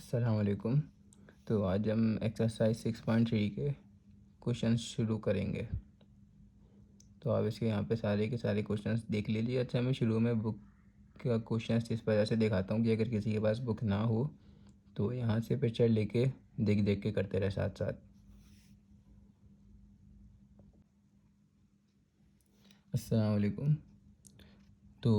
अस्सलाम वालेकुम। तो आज हम एक्सरसाइज 6.3 के क्वेश्चंस शुरू करेंगे। तो आप इसके यहाँ पे सारे के सारे क्वेश्चंस देख लीजिए। अच्छा, मैं शुरू में बुक का क्वेश्चंस इस वजह से दिखाता हूँ कि अगर किसी के पास बुक ना हो तो यहाँ से पिक्चर लेके देख देख के करते रहे साथ साथ। अस्सलाम वालेकुम। तो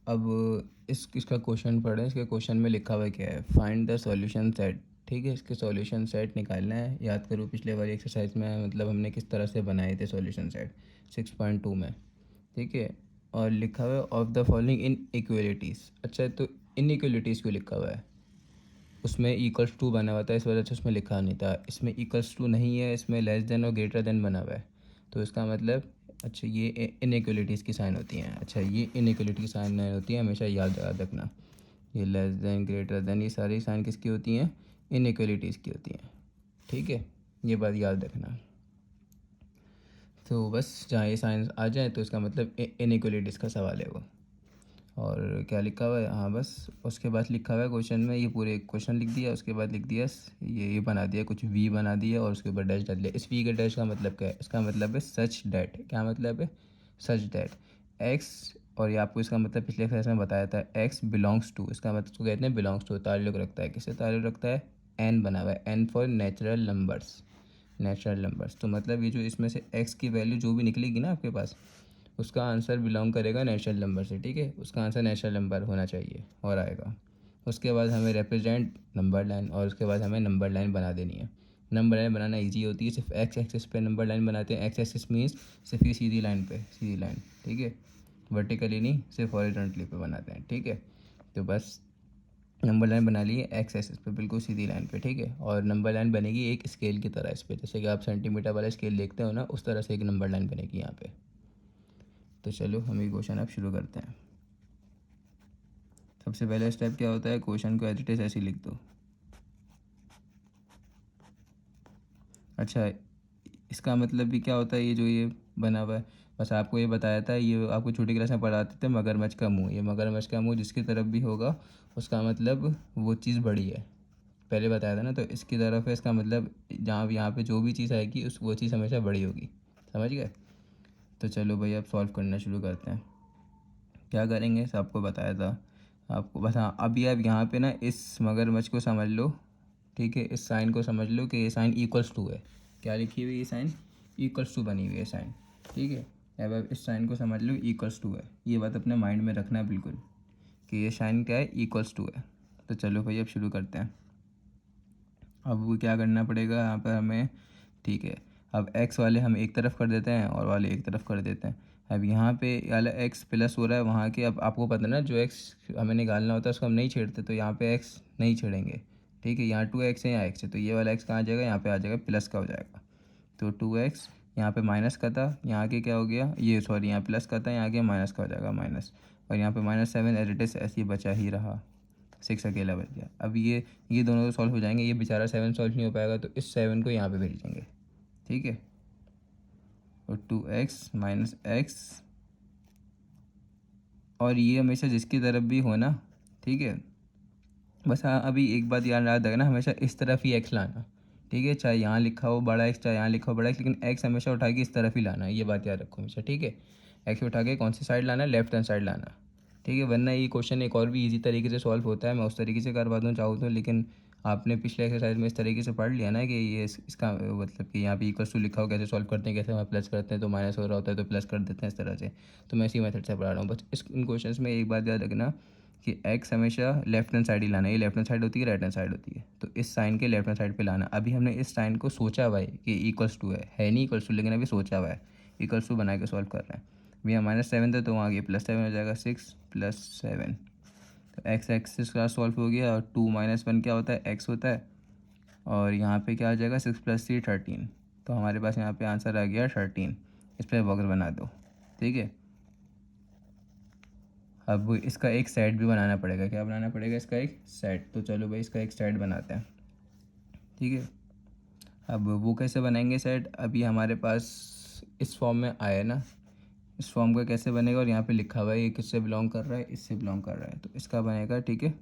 अब इसका क्वेश्चन पढ़ें। इसके क्वेश्चन में लिखा हुआ क्या है, फाइंड द सॉल्यूशन सेट। ठीक है, इसके सॉल्यूशन सेट निकालना है। याद करो पिछले वाली एक्सरसाइज में मतलब हमने किस तरह से बनाए थे सॉल्यूशन सेट 6.2 में। ठीक है, और लिखा हुआ है ऑफ द फॉलोइंग इन इक्वलिटीज़। अच्छा, तो इन इक्वलिटीज़ क्यों लिखा हुआ है? उसमें इक्वल्स टू बना हुआ था, इस वजह से उसमें लिखा नहीं था। इसमें इक्वल्स टू नहीं है, इसमें लेस देन और ग्रेटर देन बना हुआ है। तो इसका मतलब अच्छा ये इनइक्वलिटीज़ की साइन होती हैं। अच्छा, ये इनइक्वलिटी की साइन होती है, हमेशा याद याद रखना। ये लेस देन ग्रेटर देन ये सारी साइन किसकी होती हैं? इनइक्वलिटीज़ की होती हैं। ठीक है, ये बात याद रखना। तो बस जहाँ ये साइन आ जाए तो इसका मतलब इनइक्वलिटीज़ का सवाल है वो। और क्या लिखा हुआ है, हाँ बस उसके बाद लिखा हुआ है क्वेश्चन में, ये पूरे क्वेश्चन लिख दिया, उसके बाद लिख दिया ये बना दिया, कुछ वी बना दिया और उसके ऊपर डैश डाल दिया। इस वी के डैश का मतलब क्या है? इसका मतलब है सच डैट। क्या मतलब है? Such that x. और ये आपको इसका मतलब पिछले क्लास में बताया था, एक्स बिलोंग्स टू। इसका मतलब इसको कहते हैं बिलोंग्स टू, ताल्लुक़ रखता है। किससे ताल्लुक़ रखता है? एन बना हुआ है, N for natural numbers. Natural numbers तो मतलब ये जो इसमें से एक्स की वैल्यू जो भी निकलेगी ना आपके पास, उसका आंसर बिलोंग करेगा नेचुरल नंबर से। ठीक है, उसका आंसर नेचुरल नंबर होना चाहिए और आएगा। उसके बाद हमें रिप्रेजेंट नंबर लाइन, और उसके बाद हमें नंबर लाइन बना देनी है। नंबर लाइन बनाना इजी होती है, सिर्फ एक्स एक्सिस पे नंबर लाइन बनाते हैं। एक्स एक्सिस मीन्स सिर्फ ये सीधी लाइन पे, सीधी लाइन। ठीक है, वर्टिकली नहीं, सिर्फ हॉरिजॉन्टली पे बनाते हैं। ठीक है, तो बस नंबर लाइन बना ली है एक्स एक्सिस पे, बिल्कुल सीधी लाइन पे। ठीक है, और नंबर लाइन बनेगी एक स्केल की तरह इस पर, जैसे कि आप सेंटीमीटर वाला स्केल देखते हो ना, उस तरह से एक नंबर लाइन बनेगी यहाँ पे। तो चलो हम ये क्वेश्चन अब शुरू करते हैं। सबसे पहला स्टेप क्या होता है, क्वेश्चन को एज इट इज़ ऐसे लिख दो। अच्छा, इसका मतलब भी क्या होता है, ये जो ये बना हुआ है, बस आपको ये बताया था, ये आपको छोटी क्लास में पढ़ाते थे, मगरमच्छ का मुंह। ये मगरमच्छ का मुंह जिसकी तरफ भी होगा उसका मतलब वो चीज़ बड़ी है। पहले बताया था ना, तो इसकी तरफ है, इसका मतलब जहाँ यहाँ पे जो भी चीज़ आएगी उस वो चीज़ हमेशा बड़ी होगी। समझ गए? तो चलो भाई अब सॉल्व करना शुरू करते हैं। क्या करेंगे सबको बताया था आपको, बस हाँ अभी आप यहाँ पे ना इस मगरमच्छ को समझ लो। ठीक है, इस साइन को समझ लो कि ये साइन इक्वल्स टू है। क्या लिखी हुई है? ये साइन इक्वल्स टू बनी हुई है साइन। ठीक है, अब आप इस साइन को समझ लो इक्वल्स टू है। ये बात अपने माइंड में रखना है बिल्कुल कि ये साइन क्या है, इक्वल्स टू है। तो चलो भाई अब शुरू करते हैं। अब वो क्या करना पड़ेगा यहाँ पर हमें? ठीक है, अब एक्स वाले हम एक तरफ कर देते हैं और वाले एक तरफ कर देते हैं। अब यहाँ पे वाला एक्स प्लस हो रहा है वहाँ के, अब आपको पता है ना जो एक्स हमें निकालना होता है उसको हम नहीं छेड़ते, तो यहाँ पे एक्स नहीं छेड़ेंगे। ठीक है, यहाँ 2x है, यहाँ x है, तो ये वाला x कहाँ आ जाएगा? यहाँ पे आ जाएगा, प्लस का हो जाएगा। तो 2x यहाँ पे माइनस का था, यहाँ आगे क्या हो गया, ये सॉरी यहाँ प्लस का था, यहाँ आगे माइनस का हो जाएगा, माइनस। और यहाँ पे -7 एज इट इज़ ऐसे ही बचा ही रहा, 6 अकेला बच गया। अब ये दोनों तो सॉल्व हो जाएंगे, ये बेचारा 7 सॉल्व नहीं हो पाएगा, तो इस 7 को यहाँ पे भेज देंगे। ठीक है, और 2x माइनस एक्स, और ये हमेशा जिसकी तरफ भी हो ना। ठीक है, बस हाँ अभी एक बात याद रखना, हमेशा इस तरफ ही एक्स लाना। ठीक है, चाहे यहाँ लिखा हो बड़ा एक्स, चाहे यहाँ लिखा हो बड़ा एक्स, लेकिन एक्स हमेशा उठा के इस तरफ ही लाना है, ये बात याद रखो हमेशा। ठीक है, एक्स उठा के कौन सी साइड लाना है? लेफ्ट हैंड साइड लाना। ठीक है, वरना ये क्वेश्चन एक और भी इजी तरीके से सॉल्व होता है, मैं उस तरीके से करवा दूँ चाहूँ तो, लेकिन आपने पिछले एक्सरसाइज में इस तरीके से पढ़ लिया ना कि ये इसका मतलब कि यहाँ पे इक्वल्स टू लिखा हो, कैसे सॉल्व करते हैं, कैसे हम प्लस करते हैं तो माइनस हो रहा होता है तो प्लस कर देते हैं, इस तरह से। तो मैं इसी मेथड से पढ़ा रहा हूँ। बस इन क्वेश्चन में एक बात याद रखना कि एक्स हमेशा लेफ्ट हैंड साइड ही लाना है। ये लेफ्ट हैंड साइड होती है, राइट हैंड साइड होती है, तो इस साइन के लेफ्ट हैंड साइड पे लाना। अभी हमने इस साइन को सोचा हुआ है कि इक्वल्स टू है नहीं इक्वल्स टू, लेकिन अभी सोचा हुआ है, इक्वल्स टू बना के सॉल्व कर रहे हैं। अभी यहाँ -7 था तो वहाँ आगे +7 हो जाएगा, 6 + 7। तो एक्स एक्सिस का सॉल्व हो गया, और 2 - 1 क्या होता है? एक्स होता है। और यहाँ पे क्या आ जाएगा? 6 + 3 13। तो हमारे पास यहाँ पे आंसर आ गया 13। इस पर वक्र बना दो। ठीक है, अब इसका एक सेट भी बनाना पड़ेगा। क्या बनाना पड़ेगा? इसका एक सेट। तो चलो भाई इसका एक सेट बनाते हैं। ठीक है, अब वो कैसे बनाएंगे सेट? अभी हमारे पास इस फॉर्म में आया ना, इस फॉर्म का कैसे बनेगा? और यहाँ पे लिखा हुआ है ये किससे बिलोंग कर रहा है, इससे बिलोंग कर रहा है, तो इसका बनेगा। ठीक है,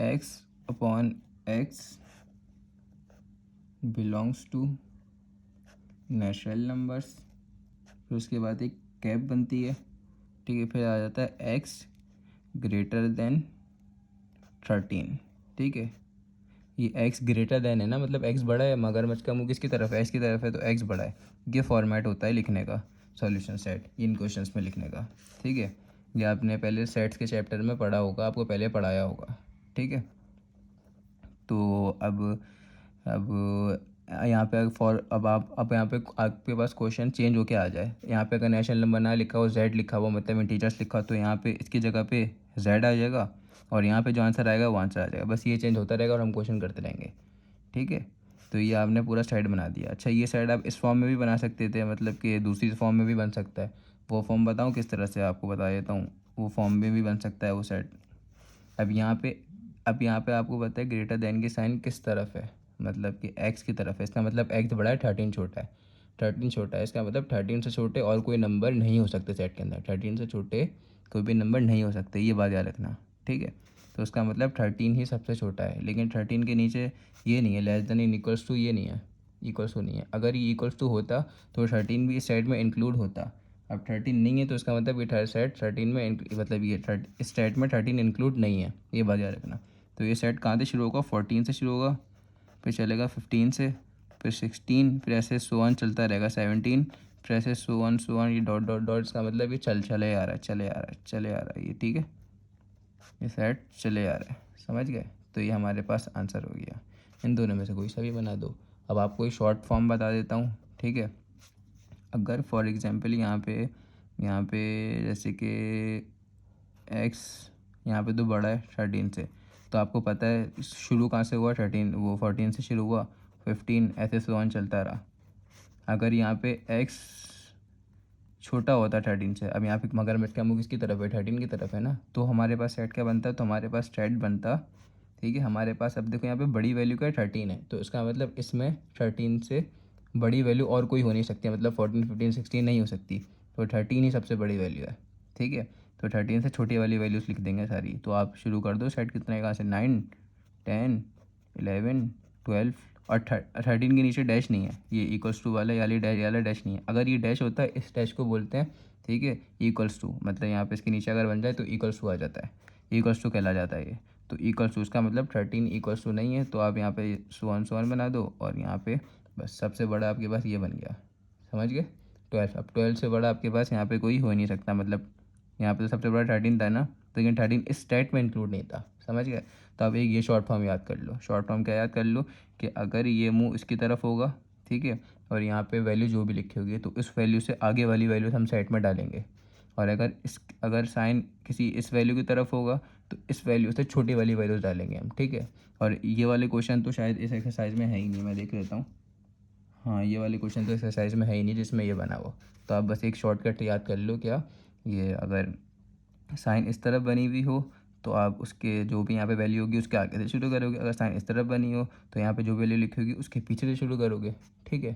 x upon x belongs to natural numbers, फिर उसके बाद एक कैप बनती है, ठीक है, फिर आ जाता है एक्स ग्रेटर देन 13, ठीक है। ये एक्स ग्रेटर देन है ना, मतलब एक्स बड़ा है, मगरमच्छ का मुंह किसकी तरफ है, एक्स की तरफ है, तो एक्स बड़ा है। ये फॉर्मेट होता है लिखने का सॉल्यूशन सेट इन क्वेश्चंस में लिखने का, ठीक है। ये आपने पहले सेट्स के चैप्टर में पढ़ा होगा, आपको पहले पढ़ाया होगा, ठीक है। तो अब यहाँ पे फॉर अब यहाँ पे आपके पास क्वेश्चन चेंज होके आ जाए, यहाँ पे अगर नेशनल नंबर ना लिखा हो, जेड लिखा हुआ मतलब इंटीजर्स लिखा हो, तो यहाँ पे इसकी जगह पे जेड आ जाएगा और यहाँ पे जो आंसर आएगा वो आंसर आ जाएगा। बस ये चेंज होता रहेगा और हम क्वेश्चन करते रहेंगे, ठीक है। तो ये आपने पूरा साइड बना दिया। अच्छा, ये साइड आप इस फॉर्म में भी बना सकते थे, मतलब कि दूसरी फॉर्म में भी बन सकता है। वो फॉर्म बताऊँ किस तरह से, आपको बता देता हूँ। वो फॉर्म में भी बन सकता है वो साइड। अब यहाँ पे अब यहाँ पे आपको पता है ग्रेटर देन की साइन किस तरफ है, मतलब कि एक्स की तरफ है। इसका मतलब एक्स बड़ा है, 13 छोटा है। 13 छोटा है, इसका मतलब 13 से छोटे और कोई नंबर नहीं हो सकते सेट के अंदर। 13 से छोटे कोई भी नंबर नहीं हो सकते, ये बात याद रखना, ठीक है। तो उसका मतलब 13 ही सबसे छोटा है, लेकिन 13 के नीचे ये नहीं है, less than in equals to ये नहीं है, इक्वल्स टू नहीं है। अगर ये इक्वल्स टू होता तो 13 भी इस साइड में इंक्लूड होता। अब 13 नहीं है तो इसका मतलब ये थर्ड सेट 13 में मतलब ये इस सेट में 13 इंक्लूड नहीं है, ये बात याद रखना। तो ये सेट कहाँ से शुरू होगा, 14 से शुरू होगा, फिर चलेगा 15 से, फिर 16, फिर ऐसे सो ऑन चलता रहेगा 17, फिर ऐसे सो ऑन ये डॉट डॉट डॉट, इसका मतलब ये चले आ रहा है, चले आ रहा है, चले आ रहा है ये, ठीक है। ये सेट चले आ रहा है, समझ गए। तो ये हमारे पास आंसर हो गया। इन दोनों में से कोई सा भी बना दो। अब आपको एक शॉर्ट फॉर्म बता देता हूँ, ठीक है। अगर फॉर एग्जांपल यहाँ पे जैसे कि एक्स यहाँ पे तो बड़ा है 13 से, तो आपको पता है शुरू कहाँ से हुआ, 13 वो 14 से शुरू हुआ, 15 ऐसे से ऑन चलता रहा। अगर यहाँ पे एक्स छोटा होता 13 से, अब यहाँ पे मगरमच्छ का मुंह किसकी तरफ है, 13 की तरफ है ना, तो हमारे पास सेट क्या बनता, तो हमारे पास सेट बनता, ठीक है। हमारे पास अब देखो यहाँ पे बड़ी वैल्यू क्या है, 13 है, तो इसका मतलब इसमें 13 से बड़ी वैल्यू और कोई हो नहीं सकती, मतलब 14 15 16 नहीं हो सकती, तो 13 ही सबसे बड़ी वैल्यू है, ठीक है। तो 13 से छोटी वाली वैल्यूज़ लिख देंगे सारी। तो आप शुरू कर दो, सेट कितना है कहाँ से, 9 10 11 12 और 13 के नीचे डैश नहीं है, ये इक्वल्स टू वाला वाला डैश नहीं है। अगर ये डैश होता है इस डैश को बोलते हैं, ठीक है, इक्वल्स टू, मतलब यहाँ पे इसके नीचे अगर बन जाए तो इक्वल्स टू आ जाता है, इक्वल्स टू कहला जाता है ये। तो इक्वल्स टू इसका मतलब 13 इक्वल्स टू नहीं है, तो आप यहाँ पे सुवन बना दो और यहाँ पे बस सबसे बड़ा आपके पास ये बन गया, समझ गए, 12। अब 12 से बड़ा आपके पास यहाँ पे कोई हो ही नहीं सकता, मतलब यहाँ पे तो सबसे बड़ा 13 था ना, तो लेकिन 13 इस स्टेट में इंक्लूड नहीं था, समझ गए। तो अब एक ये शॉर्ट फॉर्म याद कर लो। शॉर्ट फॉर्म क्या याद कर लो, कि अगर ये मुंह इसकी तरफ होगा, ठीक है, और यहाँ पे वैल्यू जो भी लिखी होगी तो इस वैल्यू से आगे वाली वैल्यू हम सेट में डालेंगे। और अगर साइन किसी इस वैल्यू की तरफ होगा तो इस वैल्यू से छोटी वाली वैल्यूज डालेंगे हम, ठीक है। और ये वाले क्वेश्चन तो शायद इस एक्सरसाइज में है ही नहीं, मैं देख लेता हूँ। हाँ, ये वाले क्वेश्चन तो एक्सरसाइज में है ही नहीं जिसमें ये बना हुआ। तो आप बस एक शॉर्टकट याद कर लो, क्या, ये अगर साइन इस तरफ बनी हुई हो तो आप उसके जो भी यहाँ पे वैल्यू होगी उसके आगे से शुरू करोगे। अगर साइन इस तरफ बनी हो तो यहाँ पे जो वैल्यू लिखी होगी उसके पीछे से शुरू करोगे, ठीक है।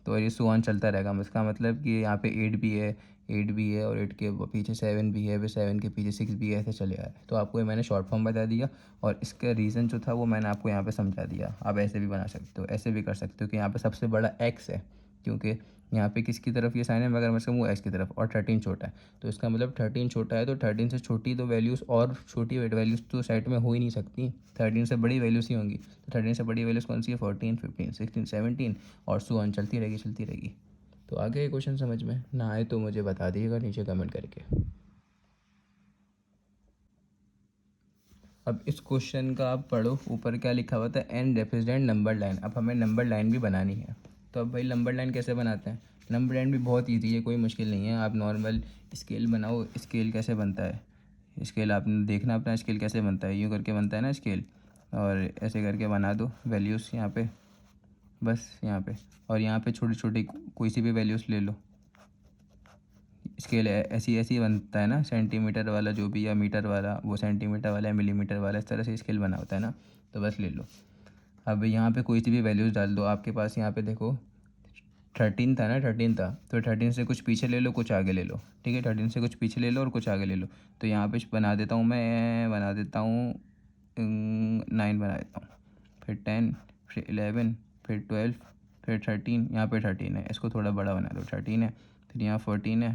तो ये सो ऑन चलता रहेगा। इसका मतलब कि यहाँ पे 8 भी है, 8 भी है, और 8 के पीछे 7 भी है, फिर 7 के पीछे 6 भी है, ऐसे चले आ रहा है। तो आपको ये मैंने शॉर्ट फॉर्म बता दिया और इसका रीज़न जो था वो मैंने आपको यहाँ पे समझा दिया। आप ऐसे भी बना सकते हो, ऐसे भी कर सकते हो कि यहाँ पे सबसे बड़ा एक्स है, क्योंकि यहाँ पे किसकी तरफ ये साइन है, मगर मैं वो एक्स की तरफ, और 13 छोटा है। तो इसका मतलब 13 छोटा है, तो 13 से छोटी तो वैल्यूज़ और छोटी वैल्यूज़ तो सेट में हो ही नहीं सकती, 13 से बड़ी वैल्यूज़ ही होंगी। तो 13 से बड़ी वैल्यूज़ कौन सी है, 14 15 16 17, और सो ऑन चलती रहेगी चलती रहेगी। तो आगे ये क्वेश्चन समझ में ना आए तो मुझे बता दीजिएगा नीचे कमेंट करके। अब इस क्वेश्चन का आप पढ़ो, ऊपर क्या लिखा हुआ था, एन रेप्रेजेंट नंबर लाइन। अब हमें नंबर लाइन भी बनानी है। तो अब भाई नंबर लाइन कैसे बनाते हैं, नंबर लाइन भी बहुत ईजी है, कोई मुश्किल नहीं है। आप नॉर्मल स्केल बनाओ। स्केल कैसे बनता है, स्केल आपने देखना अपना, स्केल कैसे बनता है, यूँ करके बनता है ना स्केल, और ऐसे करके बना दो वैल्यूज़ यहाँ पे, बस यहाँ पे, और यहाँ पे छोटी छोटी कोई सी भी वैल्यूज़ ले लो। स्केल ऐसी ऐसी बनता है ना, सेंटीमीटर वाला जो भी, या मीटर वाला, वो सेंटीमीटर वाला है, मिलीमीटर वाला, इस तरह से स्केल बना होता है ना। तो बस ले लो। अब यहाँ पे कोई सी भी वैल्यूज़ डाल दो। आपके पास यहाँ पे देखो 13 था ना, 13 था, तो 13 से कुछ पीछे ले लो, कुछ आगे ले लो, ठीक है। 13 से कुछ पीछे ले लो और कुछ आगे ले लो। तो यहाँ पे बना देता हूँ 9 बना देता हूँ, फिर 10, फिर 11, फिर 12, फिर 13, यहाँ पे 13 है, इसको थोड़ा बड़ा बना दो, 13 है, फिर यहाँ 14 है,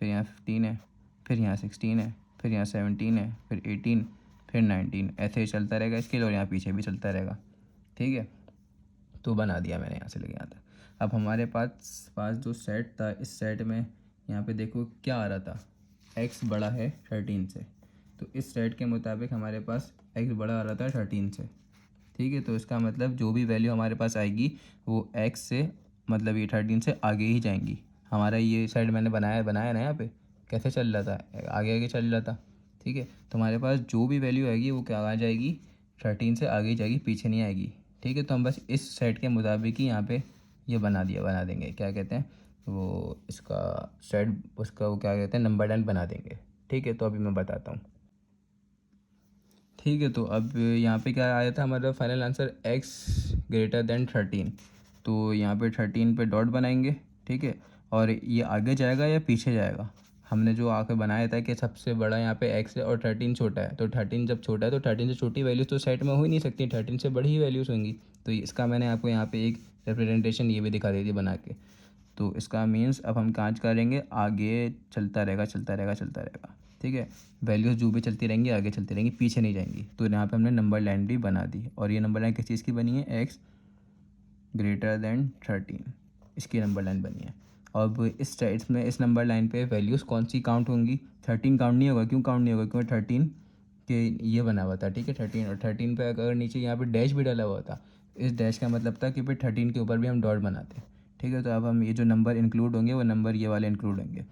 फिर यहाँ 15 है, फिर यहाँ 16 है, फिर यहाँ 17 है, फिर 18, फिर 19, ऐसे ही चलता रहेगा इसके, और यहाँ पीछे भी चलता रहेगा। ठीक है, तो बना दिया मैंने यहाँ से लेके यहाँ तक। अब हमारे पास जो सेट था, इस सेट में यहाँ पे देखो क्या आ रहा था, x बड़ा है 13 से, तो इस सेट के मुताबिक हमारे पास x बड़ा आ रहा था 13 से। ठीक है, तो इसका मतलब जो भी वैल्यू हमारे पास आएगी वो x से, मतलब ये 13 से आगे ही जाएंगी। हमारा ये सेट मैंने बनाया ना, यहाँ पे कैसे चल रहा था, आगे आगे चल रहा था। ठीक है, तो हमारे पास जो भी वैल्यू आएगी वो क्या आ जाएगी, 13 से आगे ही जाएगी, पीछे नहीं आएगी। ठीक है, तो हम बस इस सेट के मुताबिक ही यहाँ पे ये बना देंगे, क्या कहते हैं वो, इसका सेट, उसका वो क्या कहते हैं, नंबर लाइन बना देंगे। ठीक है, तो अभी मैं बताता हूँ। ठीक है, तो अब यहाँ पे क्या आया था हमारा फाइनल आंसर, x>13। तो यहाँ पे 13 पे डॉट बनाएंगे। ठीक है, और ये आगे जाएगा या पीछे जाएगा, हमने जो आके बनाया था कि सबसे बड़ा यहाँ पे x है और 13 छोटा है, तो 13 जब छोटा है तो 13 से छोटी वैल्यूज़ तो सेट में हो ही नहीं सकती, 13 से बड़ी ही वैल्यूज़ होंगी। तो इसका मैंने आपको यहाँ पे एक रिप्रेजेंटेशन ये भी दिखा दी थी बना के। तो इसका मीन्स अब हम कांच करेंगे, आगे चलता रहेगा चलता रहेगा चलता रहेगा। ठीक है, वैल्यूज़ जो भी चलती रहेंगी आगे चलती रहेंगी, पीछे नहीं जाएंगी। तो यहाँ पे हमने नंबर लाइन भी बना दी, और ये नंबर लाइन किस चीज़ की बनी है, x>13, इसकी नंबर लाइन बनी है। अब इस साइड में इस नंबर लाइन पे वैल्यूज़ कौन सी काउंट होंगी, 13 काउंट नहीं होगा। क्यों काउंट नहीं होगा, क्योंकि 13 के ये बना हुआ था। ठीक है, 13 और 13 पे अगर नीचे यहाँ पे डैश भी डाला हुआ था, इस डैश का मतलब था कि फिर 13 के ऊपर भी हम डॉट बनाते। ठीक है, तो अब हम ये जो नंबर इंक्लूड होंगे वो नंबर ये वाले इंक्लूड होंगे,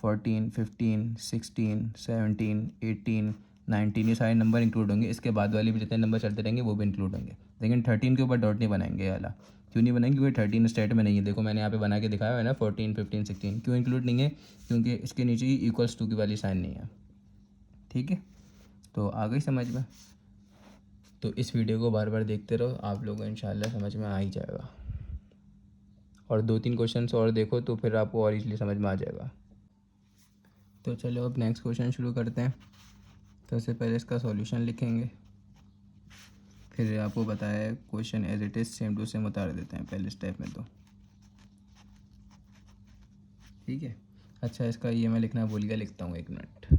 14, 15, 16, 17, 18, 19, ये सारे नंबर इंक्लूड होंगे। इसके बाद वाले भी जितने नंबर चलते रहेंगे वो भी इंक्लूड होंगे, लेकिन 13 के ऊपर डॉट नहीं बनाएंगे ये वाला। क्यों नहीं बनाएंगे, क्योंकि 13 स्टेट में नहीं है। देखो मैंने यहाँ पे बना के दिखाया है ना, 14, 15, 16 क्यों इंक्लूड नहीं है, क्योंकि इसके नीचे ही इक्वल्स टू की वाली साइन नहीं है। ठीक है, तो आ गई समझ में। तो इस वीडियो को बार बार देखते रहो, आप लोगों को इंशाल्लाह समझ में आ ही जाएगा। और 2-3 क्वेश्चन और देखो तो फिर आपको और इजली समझ में आ जाएगा। तो चलो अब नेक्स्ट क्वेश्चन शुरू करते हैं। तो सबसे पहले इसका सॉल्यूशन लिखेंगे, फिर आपको बताया है question as it is same to same उतार देते हैं पहले स्टेप में। तो ठीक है, अच्छा इसका ये मैं लिखना भूल गया, लिखता हूँ 1 मिनट।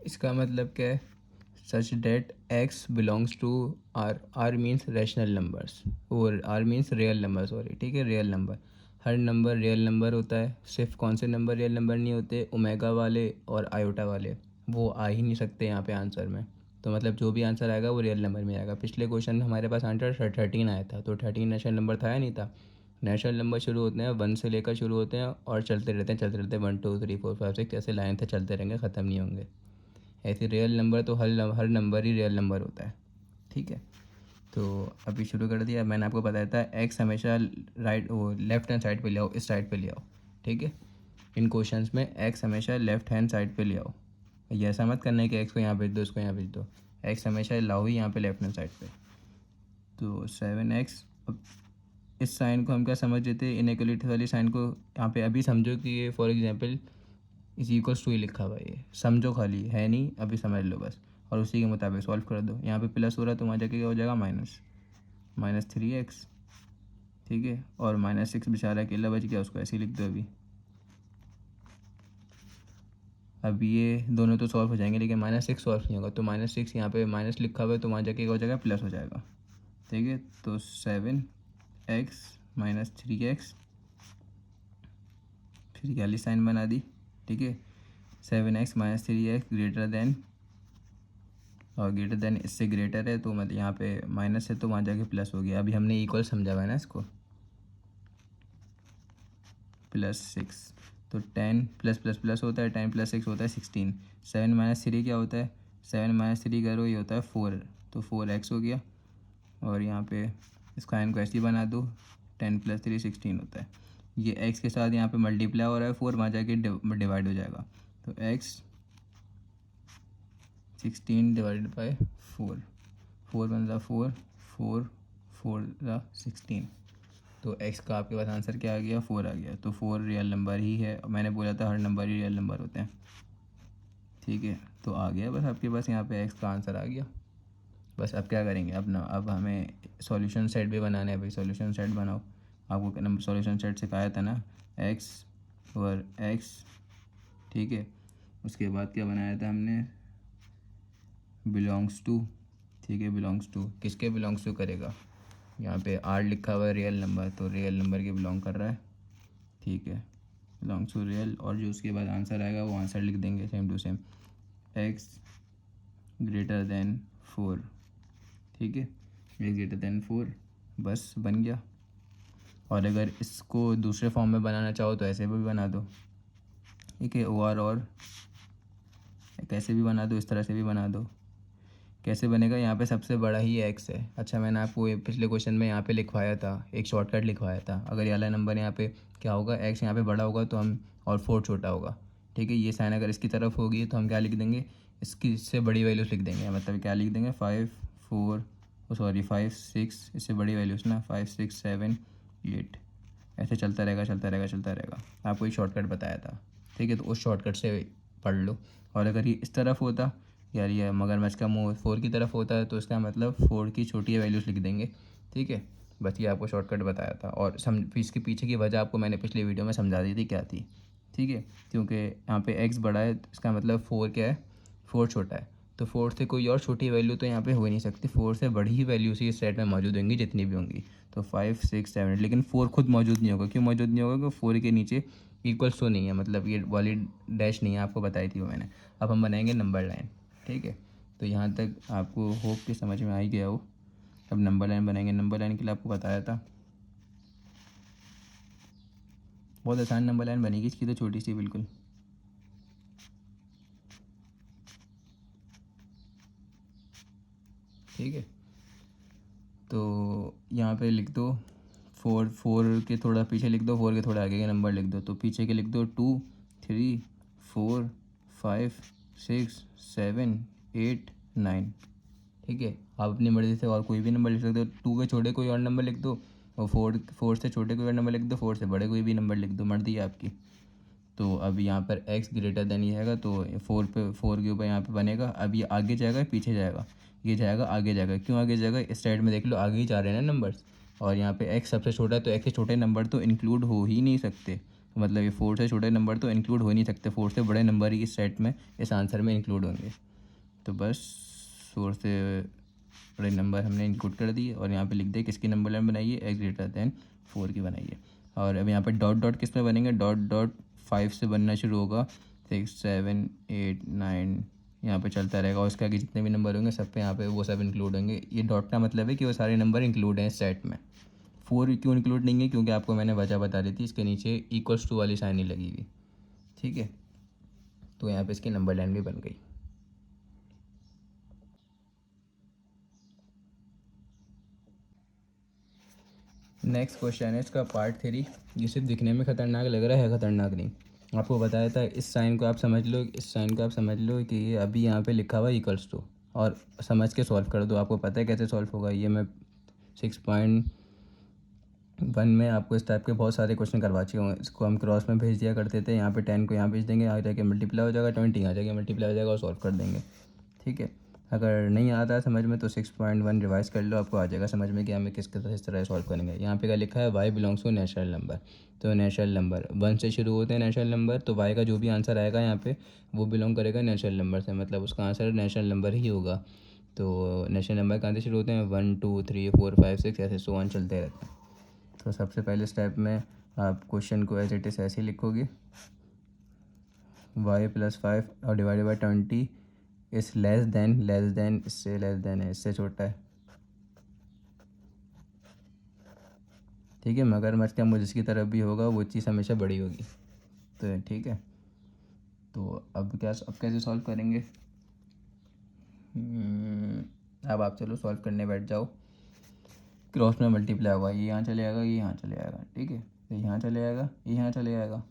इसका मतलब क्या है, such that x belongs to r means rational numbers, और r means real number, sorry. ठीक है, रियल नंबर, हर नंबर रियल नंबर होता है। सिर्फ कौन से नंबर रियल नंबर नहीं होते, ओमेगा वाले और आयोटा वाले, वो आ ही नहीं सकते यहाँ पे आंसर में। तो मतलब जो भी आंसर आएगा वो रियल नंबर में आएगा। पिछले क्वेश्चन में हमारे पास आंसर 13 आया था, तो 13 नेचुरल नंबर था या नहीं था। नेचुरल नंबर शुरू होते हैं 1 से लेकर शुरू होते हैं और चलते रहते हैं 1, 2, 3, 4, 5, 6 ऐसे लाइन से चलते रहेंगे, ख़त्म नहीं होंगे। ऐसे रियल नंबर तो हर नंबर ही रियल नंबर होता है। ठीक है, तो अभी शुरू कर दिया। मैंने आपको बताया था एक्स हमेशा राइट वो लेफ्ट हैंड साइड पे ले आओ, इस साइड पे ले आओ। ठीक है, इन क्वेश्चंस में एक्स हमेशा लेफ्ट हैंड साइड पे ले आओ। ये ऐसा मत करना है कि एक्स को यहाँ भेज दो, इसको यहाँ भेज दो, एक्स हमेशा लाओ ही यहाँ पे लेफ्ट हैंड साइड पे। तो 7x, अब इस साइन को हम क्या समझ लेते हैं, इनइक्वलिटी वाली साइन को यहाँ पे अभी समझो कि ये for example is equals to ही लिखा हुआ है, ये समझो, खाली है नहीं, अभी समझ लो बस, और उसी के मुताबिक सॉल्व कर दो। यहाँ पे प्लस हो रहा है तो वहाँ जाके क्या हो जाएगा, -3x। ठीक है, और -6 बेचारा अकेला बच गया, उसको ऐसे ही लिख दो अभी। अब ये दोनों तो सॉल्व हो जाएंगे, लेकिन -6 सॉल्व नहीं होगा, तो -6 यहाँ पे माइनस लिखा हुआ है तो वहाँ जाके क्या हो जाएगा, प्लस हो जाएगा। ठीक है, तो 7x - 3x, फिर ये वाली साइन बना दी। ठीक है, 7x - 3x ग्रेटर देन, और ग्रेटर देन इससे ग्रेटर है, तो मतलब यहाँ पे माइनस है तो वहाँ जाके प्लस हो गया। अभी हमने इक्वल समझा हुआ है ना इसको, +6, तो 10 प्लस प्लस प्लस होता है, 10 + 6 होता है 16। 7 - 3 क्या होता है, 7 - 3 करो ये होता है 4, तो 4x हो गया। और यहाँ पे इसका को ऐसे ही बना दो, 10 + 3 16 होता है। ये x के साथ यहाँ पे मल्टीप्लाई हो रहा है 4, वहाँ जाके डिवाइड हो जाएगा, तो x 16 / 4, 4 बन 4, 4 4 16, तो x का आपके पास आंसर क्या आ गया, 4 आ गया। तो 4 रियल नंबर ही है, मैंने बोला था हर नंबर ही रियल नंबर होते हैं। ठीक है, तो आ गया बस आपके पास यहाँ पे एक्स का आंसर आ गया। बस अब क्या करेंगे, अब हमें सॉल्यूशन सेट भी बनाना है भाई। सॉल्यूशन सेट बनाओ, आपको नंबर सॉल्यूशन सेट सिखाया था ना, एक्स और एक्स। ठीक है, उसके बाद क्या बनाया था हमने, बिलोंग्स टू। ठीक है, बिलोंग्स टू किसके बिलोंग्स टू करेगा, यहाँ पे आर लिखा हुआ है रियल नंबर, तो रियल नंबर के बिलोंग कर रहा है। ठीक है, बिलोंग्स टू रियल, और जो उसके बाद आंसर आएगा वो आंसर लिख देंगे same to same, x greater than 4। ठीक है, एक्स ग्रेटर देन 4, बस बन गया। और अगर इसको दूसरे फॉर्म में बनाना चाहो तो ऐसे भी बना दो। ठीक है, और कैसे भी बना दो, इस तरह से भी बना दो। कैसे बनेगा, यहाँ पे सबसे बड़ा ही एक्स है। अच्छा, मैंने आपको पिछले क्वेश्चन में यहाँ पे लिखवाया था, एक शॉर्टकट लिखवाया था। अगर ये वाला नंबर यहाँ पे क्या होगा, एक्स यहाँ पे बड़ा होगा तो हम, और 4 छोटा होगा। ठीक है, ये साइन अगर इसकी तरफ होगी तो हम क्या लिख देंगे, इसकी इससे बड़ी वैल्यूज़ लिख देंगे। मतलब क्या लिख देंगे, 5 6, इससे बड़ी वैल्यूज़ ना, 5 6 7 8, ऐसे चलता रहेगा चलता रहेगा चलता रहेगा। आपको एक शॉर्टकट बताया था। ठीक है, तो उस शॉर्टकट से पढ़ लो। और अगर ये इस तरफ होता, यार ये मगरमच्छ का मुंह 4 की तरफ होता है, तो इसका मतलब 4 की छोटी वैल्यूज़ लिख देंगे। ठीक है, बस ये आपको शॉर्टकट बताया था, और इसके पीछे की वजह आपको मैंने पिछले वीडियो में समझा दी थी क्या थी। ठीक है, क्योंकि यहाँ पे एक्स बड़ा है, इसका मतलब 4 क्या है, 4 छोटा है। तो 4 से कोई और छोटी वैल्यू तो यहाँ पे हो ही नहीं सकती, 4 से बड़ी ही वैल्यूज इस सेट में मौजूद होंगी जितनी भी होंगी। तो 5 6 7, लेकिन 4 खुद मौजूद नहीं होगा। क्यों मौजूद नहीं होगा, क्योंकि 4 के नीचे इक्वल्स तो नहीं है, मतलब ये वाली डैश नहीं है, आपको बताई थी वो मैंने। अब हम बनाएंगे नंबर लाइन। ठीक है, तो यहाँ तक आपको होप कि समझ में आ ही गया हो। अब नंबर लाइन बनाएंगे। नंबर लाइन के लिए आपको बताया था, बहुत आसान नंबर लाइन बनेगी इसकी, तो छोटी सी बिल्कुल। ठीक है, तो यहाँ पे लिख दो 4 के थोड़ा पीछे लिख दो, 4 के थोड़ा आगे के नंबर लिख दो। तो पीछे के लिख दो 2 3 4 5 6 7 8 9। ठीक है, आप अपनी मर्ज़ी से और कोई भी नंबर लिख सकते हो। 2 के छोटे कोई और नंबर लिख दो, और 4 से छोटे कोई और नंबर लिख दो, 4 से बड़े कोई भी नंबर लिख दो, मर्ज़ी है आपकी। तो अब यहाँ पर x ग्रेटर देन ये हैगा, तो 4 के ऊपर यहाँ पे बनेगा। अब ये आगे जाएगा पीछे जाएगा, ये जाएगा आगे जाएगा। क्यों आगे जाएगा, इस साइड में देख लो आगे ही जा रहे हैं ना नंबर्स। और यहाँ पे x सबसे छोटा है, तो x से छोटे नंबर तो इंक्लूड हो ही नहीं सकते। मतलब ये 4 से छोटे नंबर तो इंक्लूड हो ही नहीं सकते, 4 से बड़े नंबर ही इस सेट में, इस आंसर में इंक्लूड होंगे। तो बस 4 से बड़े नंबर हमने इंक्लूड कर दिए, और यहाँ पे लिख दिया किसकी नंबर लाइन बनाइए, एक्स ग्रेटर देन 4 की बनाइए। और अब यहाँ पे डॉट डॉट किस में बनेंगे, डॉट डॉट 5 से बनना शुरू होगा, 6 7 8 9, यहाँ पे चलता रहेगा। और उसके आगे जितने भी नंबर होंगे सब पे यहाँ पे वो सब इंक्लूड होंगे। ये डॉट का मतलब है कि वो सारे नंबर इंक्लूड हैं इस सेट में। 4 क्यों इंक्लूड नहीं है, क्योंकि आपको मैंने वजह बता दी थी, इसके नीचे इक्वल्स टू वाली साइन ही लगेगी। ठीक है, तो यहाँ पे इसकी नंबर लाइन भी बन गई। नेक्स्ट क्वेश्चन है इसका पार्ट 3। ये सिर्फ दिखने में ख़तरनाक लग रहा है, ख़तरनाक नहीं। आपको बताया था इस साइन को आप समझ लो, इस साइन को आप समझ लो कि ये अभी यहाँ पे लिखा हुआ इक्वल्स टू, और समझ के सॉल्व कर दो। आपको पता है कैसे सॉल्व होगा, ये मैं 6.1 में आपको इस टाइप के बहुत सारे क्वेश्चन करवा चुके हूँ। इसको हम क्रॉस में भेज दिया करते थे, यहाँ पे 10 को यहाँ भेज देंगे, आ जाके मल्टीप्लाई हो जाएगा, 20 आ जाएगा मल्टीप्लाई हो जाएगा, और सॉल्व कर देंगे। ठीक है, अगर नहीं आता है समझ में तो 6.1 रिवाइज कर लो, आपको आ जाएगा समझ में कि हमें किस तरह सॉल्व करेंगे। यहाँ पे क्या लिखा है, y belongs to natural number. तो नेचुरल नंबर 1 से शुरू होते हैं नेचुरल नंबर, तो y का जो भी आंसर आएगा यहाँ पे वो बिलोंग करेगा नेचुरल नंबर से, मतलब उसका आंसर नेचुरल नंबर ही होगा। तो नेचुरल नंबर कहाँ से शुरू होते हैं, 1 2 3 4 5 6, ऐसे 1 चलते रहते हैं। तो सबसे पहले स्टेप में आप क्वेश्चन को एज इट इज़ ऐसे ही लिखोगे, y + 5 और डिवाइडेड बाई 20 इस लेस देन, इससे लेस देन है, इससे छोटा है। ठीक है, मगरमच्छ का मुँह जिसकी तरफ भी होगा वो चीज़ हमेशा बड़ी होगी। तो ठीक है, तो अब कैसे सॉल्व करेंगे, अब आप चलो सॉल्व करने बैठ जाओ। क्रॉस में मल्टीप्लाई होगा, ये यहाँ चले आएगा, ये यहाँ चले आएगा। ठीक है, तो यहाँ चले आएगा, ये यहाँ चले आएगा।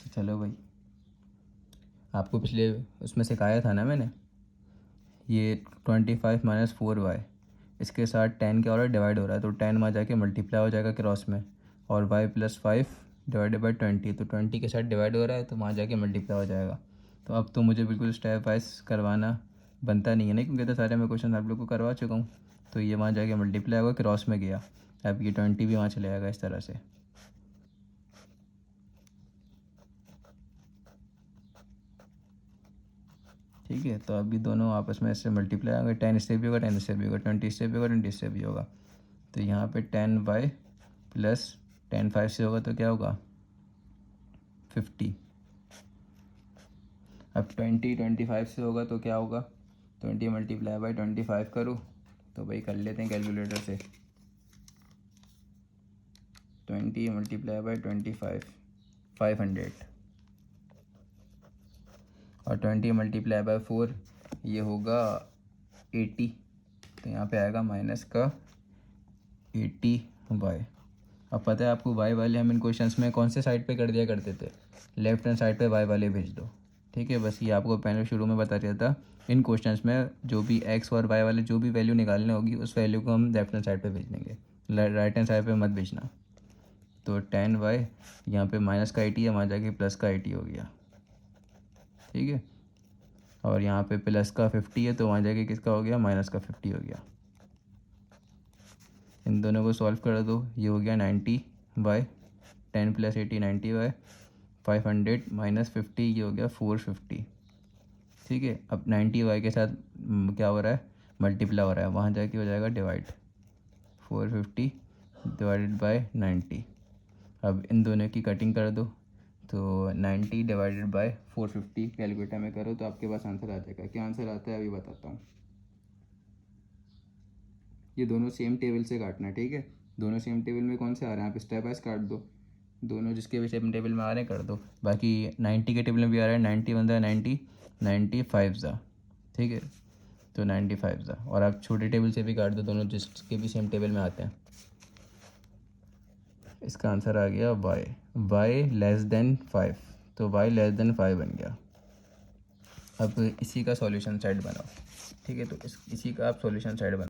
तो चलो भाई, आपको पिछले उसमें सिखाया था ना मैंने, ये 25 - 4y, इसके साथ 10 क्या हो रहा है, डिवाइड हो रहा है, तो 10 वहाँ जाके मल्टीप्लाई हो जाएगा क्रॉस में, और y + 5 डिवाइडेड बाई 20, तो 20 के साथ डिवाइड हो रहा है तो वहाँ जाके मल्टीप्लाई हो जाएगा। तो अब तो मुझे बिल्कुल स्टेप वाइज करवाना बनता नहीं है ना, क्योंकि तो सारे मैं क्वेश्चन आप लोग को करवा चुका हूँ। तो ये वहाँ जाके मल्टीप्लाई होगा, क्रॉस में गया, अब ये 20 भी वहाँ चले जाएगा इस तरह से। ठीक है, तो अभी दोनों आपस में ऐसे मल्टीप्लाई होंगे, 10 इससे भी होगा, 10 इससे भी होगा, 20 इससे भी होगा, 20 इससे भी होगा। तो यहाँ पे 10y प्लस 10 5 से होगा तो क्या होगा 50। अब 20 25 से होगा तो क्या होगा, 20 मल्टीप्लाई बाई 25 करूँ तो भाई कर लेते हैं कैलकुलेटर से। 20 मल्टीप्लाई बाई 25 500, और 20 मल्टीप्लाई बाई 4 ये होगा 80। तो यहाँ पे आएगा माइनस का 80y। अब पता है आपको y वाले हम इन क्वेश्चंस में कौन से साइड पे कर दिया करते थे, लेफ्ट हैंड साइड पे y वाले भेज दो। ठीक है, बस ये आपको पहले शुरू में बता दिया था, इन क्वेश्चंस में जो भी x और y वाले जो भी वैल्यू निकालनी होगी उस वैल्यू को हम लेफ्ट हैंड साइड पे भेज देंगे, राइट हैंड साइड पे मत भेजना। तो 10y यहाँ पे माइनस का 80 है, वहाँ जाके प्लस का 80 हो गया। ठीक है, और यहाँ पे प्लस का 50 है तो वहाँ जाके किसका हो गया, माइनस का 50 हो गया। इन दोनों को सॉल्व कर दो, ये हो गया 90y, 10 प्लस 80 90y, 500 माइनस 50 ये हो गया 450। ठीक है, अब 90y के साथ क्या हो रहा है, मल्टीप्लाई हो रहा है, वहाँ जाके हो जाएगा डिवाइड, 450 डिवाइडेड बाय 90। अब इन दोनों की कटिंग कर दो, तो 90 डिवाइडेड बाय 450 कैलकुलेटर में करो तो आपके पास आंसर आ जाएगा। क्या आंसर आता है अभी बताता हूँ। ये दोनों सेम टेबल से काटना है। ठीक है, दोनों सेम टेबल में कौन से आ रहे हैं, आप स्टेप वाइज काट दो, दोनों जिसके भी सेम टेबल में आ रहे हैं कर दो। बाकी 90 के टेबल में भी आ रहा है, 90 बनता है 90, 95 ज़ा। ठीक है, तो 95 ज़ा, और आप छोटे टेबल से भी काट दो, दोनों जिसके भी सेम टेबल में आते हैं। इसका आंसर आ गया y लेस देन 5, तो y लेस देन 5 बन गया। अब इसी का सॉल्यूशन सेट बनाओ। ठीक है, तो इसी का आप सॉल्यूशन सेट बनाओ।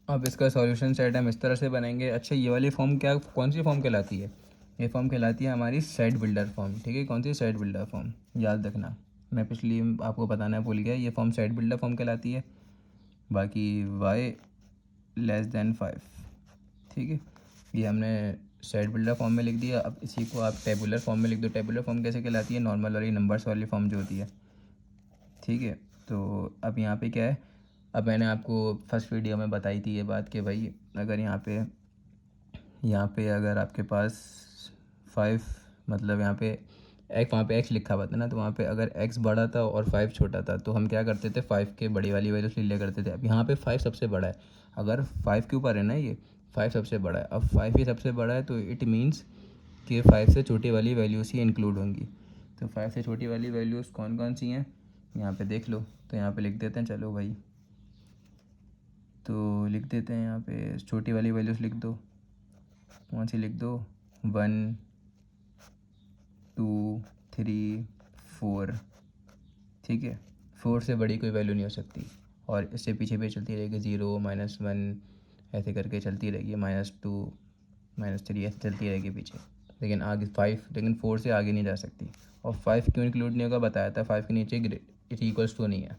अब इसका सॉल्यूशन सेट हम इस तरह से बनाएंगे। अच्छा, ये वाली फॉर्म क्या, कौन सी फॉर्म कहलाती है, ये फॉर्म कहलाती है हमारी सेट बिल्डर फॉर्म। ठीक है, कौन सी, सेट बिल्डर फॉर्म, याद रखना, मैं पिछली आपको बताना भूल गया, ये फॉर्म सेट बिल्डर फॉर्म कहलाती है। बाकी y लेस देन 5। ठीक है, ये हमने सेट बिल्डर फॉर्म में लिख दिया। अब इसी को आप टेबुलर फॉर्म में लिख दो। टेबुलर फॉर्म कैसे कहलाती है, नॉर्मल वाली नंबर्स वाली फॉर्म जो होती है। ठीक है, तो अब यहाँ पे क्या है, अब मैंने आपको फर्स्ट वीडियो में बताई थी ये बात कि भाई अगर यहाँ पे अगर आपके पास 5, मतलब यहाँ पे वहाँ पे x लिखा हुआ था ना, तो वहाँ पे अगर x बड़ा था और 5 छोटा था तो हम क्या करते थे, 5 के बड़ी वाली वैल्यूज ले लिया करते थे। अब यहाँ पे 5 सबसे बड़ा है, अगर 5 के ऊपर है ना, ये 5 सबसे बड़ा है, अब 5 ही सबसे बड़ा है तो इट मीन्स कि 5 से छोटी वाली वैल्यूज़ ही इंक्लूड होंगी। तो 5 से छोटी वाली वैल्यूज़ कौन कौन सी हैं, यहाँ पे देख लो। तो यहाँ पे लिख देते हैं, चलो भाई, तो लिख देते हैं यहाँ पे छोटी वाली वैल्यूज़ लिख दो। कौन सी लिख दो, 1 2 3 4। ठीक है, 4 से बड़ी कोई वैल्यू नहीं हो सकती, और इससे पीछे भी चलती रहेगी, 0 -1 ऐसे करके चलती रहेगी, -2 -3 ऐसे चलती रहेगी पीछे, लेकिन आगे 5, लेकिन 4 से आगे नहीं जा सकती। और 5 क्यों इंक्लूड नहीं होगा बताया था, 5 के नीचे इक्वल्स टू नहीं है।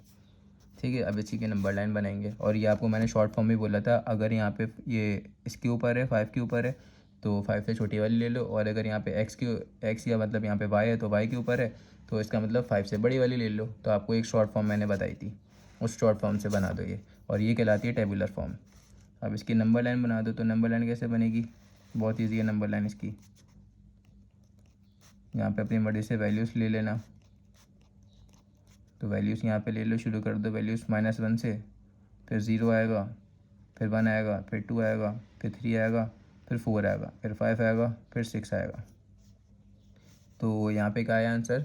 ठीक है, अब इसी के नंबर लाइन बनाएंगे, और ये आपको मैंने शॉर्ट फॉर्म में बोला था, अगर यहाँ पे ये इसके ऊपर है, 5 के ऊपर है तो 5 से छोटी वाली ले लो, और अगर यहाँ पे x या मतलब यहाँ पे y है तो y के ऊपर है तो इसका मतलब 5 से बड़ी वाली ले लो। तो आपको एक शॉर्ट फॉर्म मैंने बताई थी, उस शॉर्ट फॉर्म से बना दो ये, और ये कहलाती है टेबुलर फॉर्म। अब इसकी नंबर लाइन बना दो, तो नंबर लाइन कैसे बनेगी, बहुत ईजी है नंबर लाइन इसकी। यहाँ पे अपनी मर्जी से वैल्यूज़ ले लेना, तो वैल्यूज़ यहाँ पे ले लो, शुरू कर दो वैल्यूज़ -1 से, फिर 0 आएगा, फिर 1 आएगा, फिर 2 आएगा, फिर 3 आएगा, फिर 4 आएगा, फिर 5 आएगा, फिर 6 आएगा। तो यहाँ पे क्या आया आंसर,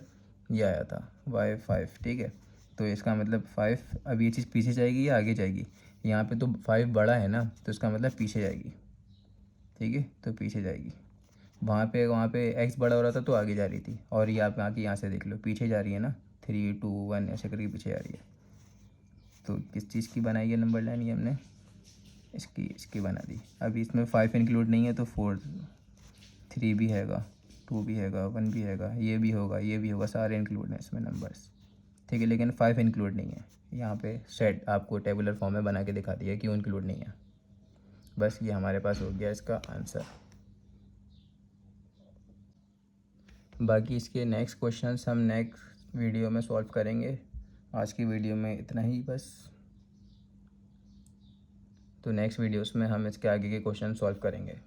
ये आया था y5। ठीक है, तो इसका मतलब 5, अब ये चीज़ पीछे जाएगी या आगे जाएगी, यहाँ पे तो 5 बड़ा है ना, तो इसका मतलब पीछे जाएगी। ठीक है, तो पीछे जाएगी, वहाँ पे x बड़ा हो रहा था तो आगे जा रही थी, और ये आप आके यहाँ से देख लो पीछे जा रही है ना, 3 2 1 ऐसे करके पीछे जा रही है। तो किस चीज़ की बनाई है नंबर लाइन, ये हमने इसकी बना दी। अभी इसमें 5 इंक्लूड नहीं है तो 4 3 भी हैगा, 2 भी हैगा, 1 भी हैगा, ये भी होगा, ये भी होगा, सारे इंक्लूड हैं इसमें नंबर्स, ठीक है। लेकिन 5 इंक्लूड नहीं है। यहाँ पे सेट आपको टेबुलर फॉर्म में बना के दिखा दिया क्यों इंक्लूड नहीं है। बस ये हमारे पास हो गया इसका आंसर। बाकी इसके नेक्स्ट क्वेश्चंस हम नेक्स्ट वीडियो में सॉल्व करेंगे। आज की वीडियो में इतना ही बस। तो नेक्स्ट वीडियोस में हम इसके आगे के क्वेश्चन सॉल्व करेंगे।